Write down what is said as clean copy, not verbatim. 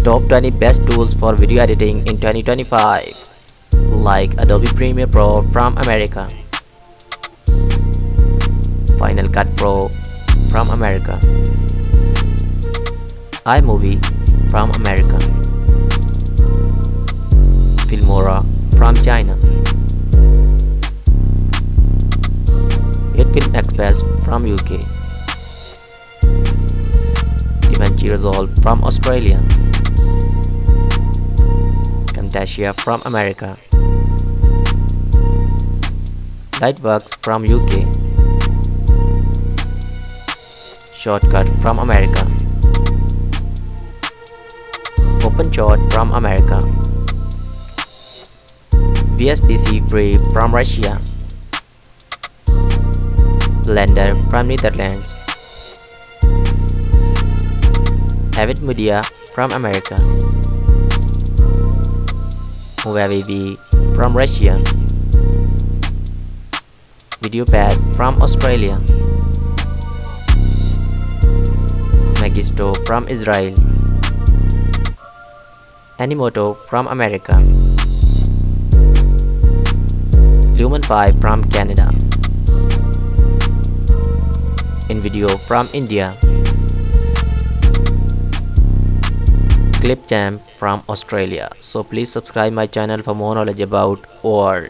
Top 20 best tools for video editing in 2025, like Adobe Premiere Pro from America, Final Cut Pro from America, iMovie from America, Filmora from China, Film Express from UK, DaVinci Resolve from Australia, Kinemaster from America, Lightworks from UK, Shortcut from America, OpenShot from America, VSDC Free from Russia, Blender from Netherlands, Avid Media from America, Movavi from Russia, VideoPad from Australia, Magisto from Israel, Animoto from America, Lumen 5 from Canada, InVideo from India, Clipchamp from Australia. So please subscribe my channel for more knowledge about world.